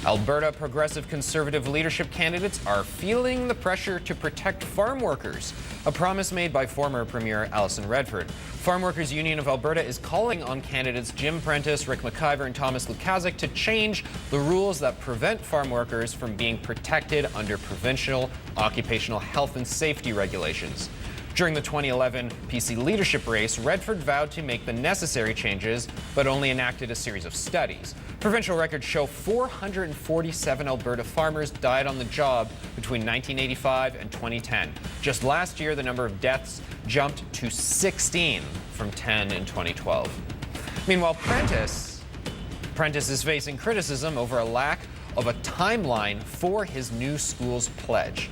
Alberta Progressive Conservative leadership candidates are feeling the pressure to protect farm workers, a promise made by former Premier Alison Redford. Farm Workers Union of Alberta is calling on candidates Jim Prentice, Rick McIver, and Thomas Lukaszuk to change the rules that prevent farm workers from being protected under provincial occupational health and safety regulations. During the 2011 PC leadership race, Redford vowed to make the necessary changes, but only enacted a series of studies. Provincial records show 447 Alberta farmers died on the job between 1985 and 2010. Just last year, the number of deaths jumped to 16 from 10 in 2012. Meanwhile, Prentice is facing criticism over a lack of a timeline for his new schools pledge.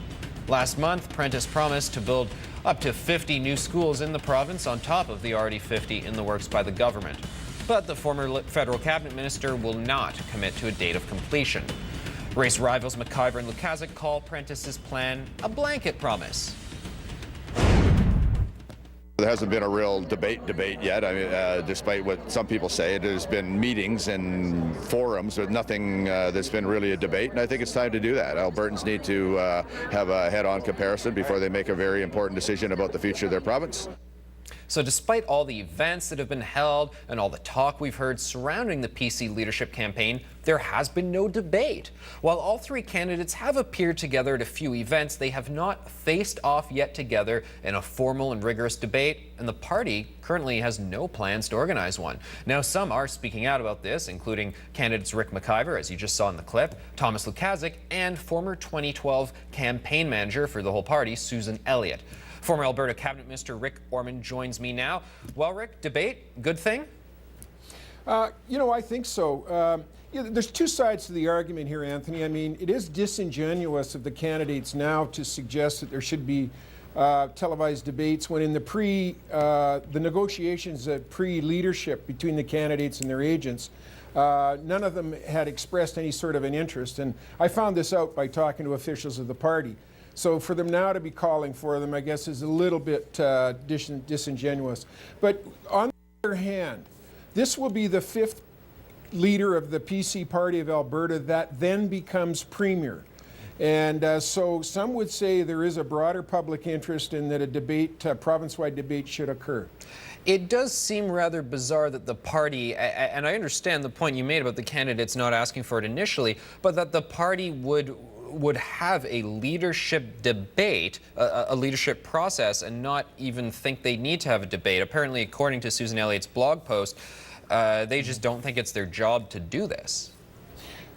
Last month, Prentice promised to build up to 50 new schools in the province on top of the already 50 in the works by the government. But the former federal cabinet minister will not commit to a date of completion. Race rivals McIver and Lukaszuk call Prentice's plan a blanket promise. There hasn't been a real debate yet. I mean, despite what some people say, there's been meetings and forums with nothing that's been really a debate, and I think it's time to do that. Albertans need to have a head-on comparison before they make a very important decision about the future of their province. So despite all the events that have been held and all the talk we've heard surrounding the PC leadership campaign, there has been no debate. While all three candidates have appeared together at a few events, they have not faced off yet together in a formal and rigorous debate, and the party currently has no plans to organize one. Now, some are speaking out about this, including candidates Rick McIver, as you just saw in the clip, Thomas Lukaszuk, and former 2012 campaign manager for the whole party, Susan Elliott. Former Alberta Cabinet Minister Rick Ormond joins me now. Well, Rick, debate, good thing? I think so. There's two sides to the argument here, Anthony. I mean, it is disingenuous of the candidates now to suggest that there should be televised debates when in the negotiations pre-leadership between the candidates and their agents, none of them had expressed any sort of an interest. And I found this out by talking to officials of the party. So for them now to be calling for them, I guess, is a little bit disingenuous. But on the other hand, this will be the fifth leader of the PC Party of Alberta that then becomes Premier. And so some would say there is a broader public interest in that a debate, province-wide debate should occur. It does seem rather bizarre that the party, and I understand the point you made about the candidates not asking for it initially, but that the party would have a leadership debate, a leadership process, and not even think they need to have a debate. Apparently, according to Susan Elliott's blog post, they just don't think it's their job to do this.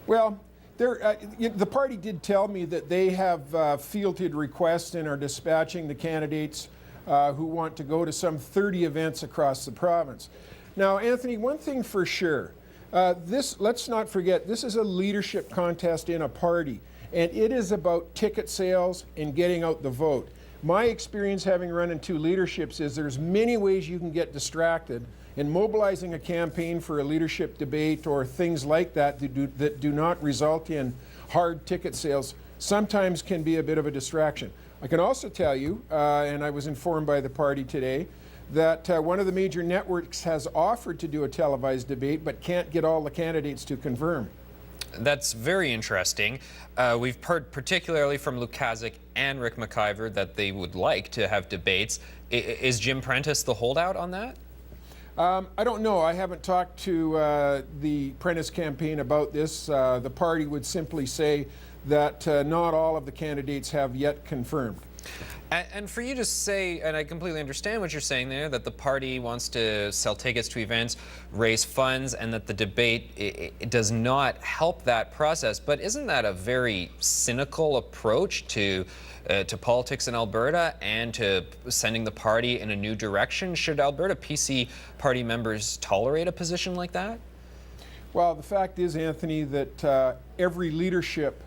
Well, the party did tell me that they have fielded requests and are dispatching the candidates who want to go to some 30 events across the province. Now, Anthony, one thing for sure, let's not forget, this is a leadership contest in a party. And it is about ticket sales and getting out the vote. My experience having run in two leaderships is there's many ways you can get distracted, and mobilizing a campaign for a leadership debate or things like that that do not result in hard ticket sales sometimes can be a bit of a distraction. I can also tell you, and I was informed by the party today, that one of the major networks has offered to do a televised debate but can't get all the candidates to confirm. That's very interesting. We've heard particularly from Lukaszuk and Rick McIver that they would like to have debates. Is Jim Prentice the holdout on that? I don't know. I haven't talked to the Prentice campaign about this. The party would simply say that not all of the candidates have yet confirmed. And for you to say, and I completely understand what you're saying there, that the party wants to sell tickets to events, raise funds, and that the debate it does not help that process. But isn't that a very cynical approach to politics in Alberta and to sending the party in a new direction? Should Alberta PC party members tolerate a position like that? Well, the fact is, Anthony, that every leadership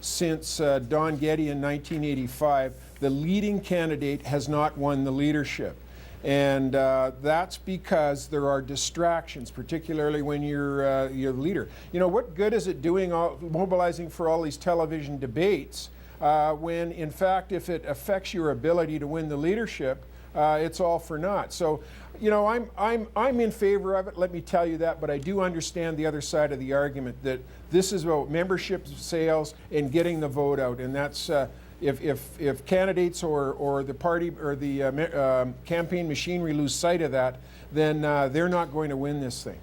since Don Getty in 1985, the leading candidate has not won the leadership. And that's because there are distractions, particularly when you're the leader. You know, what good is it doing mobilizing for all these television debates when, in fact, if it affects your ability to win the leadership, it's all for naught. So, you know, I'm in favor of it. Let me tell you that. But I do understand the other side of the argument that this is about membership sales and getting the vote out, and that's if candidates or the party or the campaign machinery lose sight of that, then they're not going to win this thing.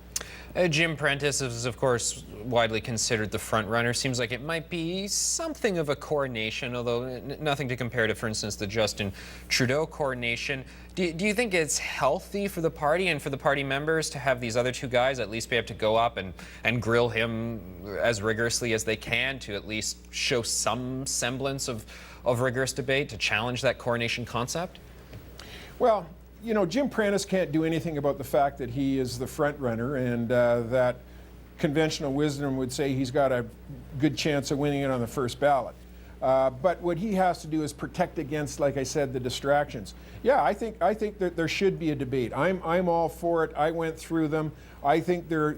Jim Prentice is, of course, widely considered the front runner. Seems like it might be something of a coronation, although nothing to compare to, for instance, the Justin Trudeau coronation. Do you think it's healthy for the party and for the party members to have these other two guys at least be able to go up and grill him as rigorously as they can to at least show some semblance of rigorous debate to challenge that coronation concept? Well, you know, Jim Prentice can't do anything about the fact that he is the front runner, and that conventional wisdom would say he's got a good chance of winning it on the first ballot. But what he has to do is protect against, like I said, the distractions. Yeah, I think that there should be a debate. I'm all for it. I went through them. I think they're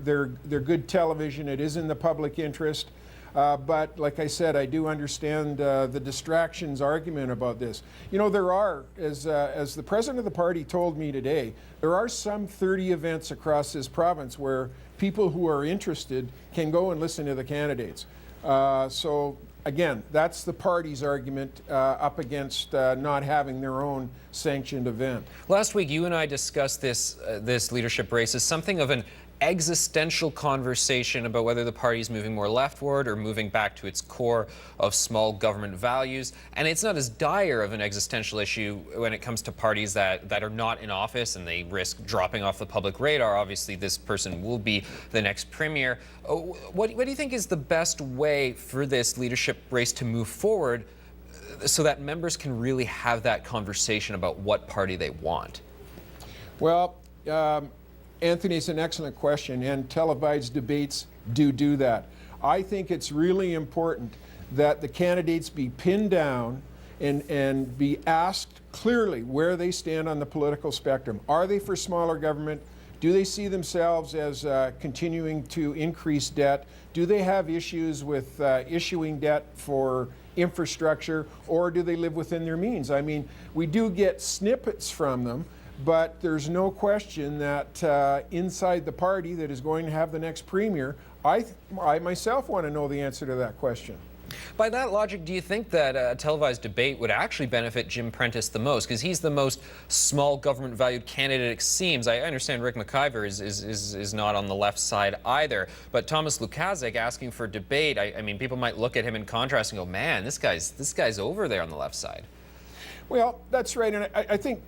good television. It is in the public interest. But like I said, I do understand the distractions argument about this. You know, there are, as the president of the party told me today, there are some 30 events across this province where people who are interested can go and listen to the candidates. So again, that's the party's argument up against not having their own sanctioned event. Last week, you and I discussed this leadership race as something of an existential conversation about whether the party is moving more leftward or moving back to its core of small government values. And it's not as dire of an existential issue when it comes to parties that are not in office and they risk dropping off the public radar. Obviously, this person will be the next premier. What do you think is the best way for this leadership race to move forward so that members can really have that conversation about what party they want? Well, Anthony, it's an excellent question, and televised debates do that. I think it's really important that the candidates be pinned down and be asked clearly where they stand on the political spectrum. Are they for smaller government? Do they see themselves as continuing to increase debt? Do they have issues with issuing debt for infrastructure, or do they live within their means? I mean, we do get snippets from them, but there's no question that inside the party that is going to have the next premier, I myself want to know the answer to that question. By that logic, do you think that a televised debate would actually benefit Jim Prentice the most? Because he's the most small government valued candidate, it seems. I understand Rick McIver is not on the left side either. But Thomas Lukaszuk asking for debate, I mean, people might look at him in contrast and go, man, this guy's over there on the left side. Well, that's right. And I think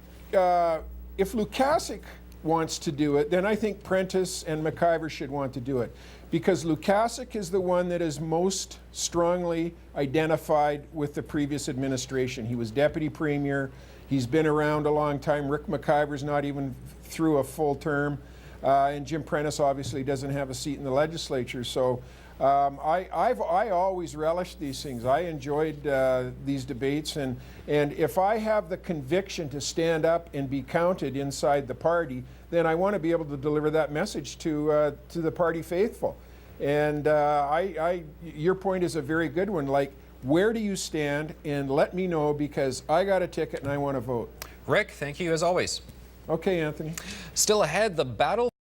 if Lukaszuk wants to do it, then I think Prentice and McIver should want to do it, because Lukaszuk is the one that is most strongly identified with the previous administration. He was deputy premier. He's been around a long time. Rick McIver's not even through a full term, and Jim Prentice obviously doesn't have a seat in the legislature. So I always relished these things. I enjoyed these debates, and if I have the conviction to stand up and be counted inside the party, then I want to be able to deliver that message to the party faithful. And your point is a very good one. Like, where do you stand? And let me know, because I got a ticket and I want to vote. Rick, thank you as always. Okay, Anthony. Still ahead, the battle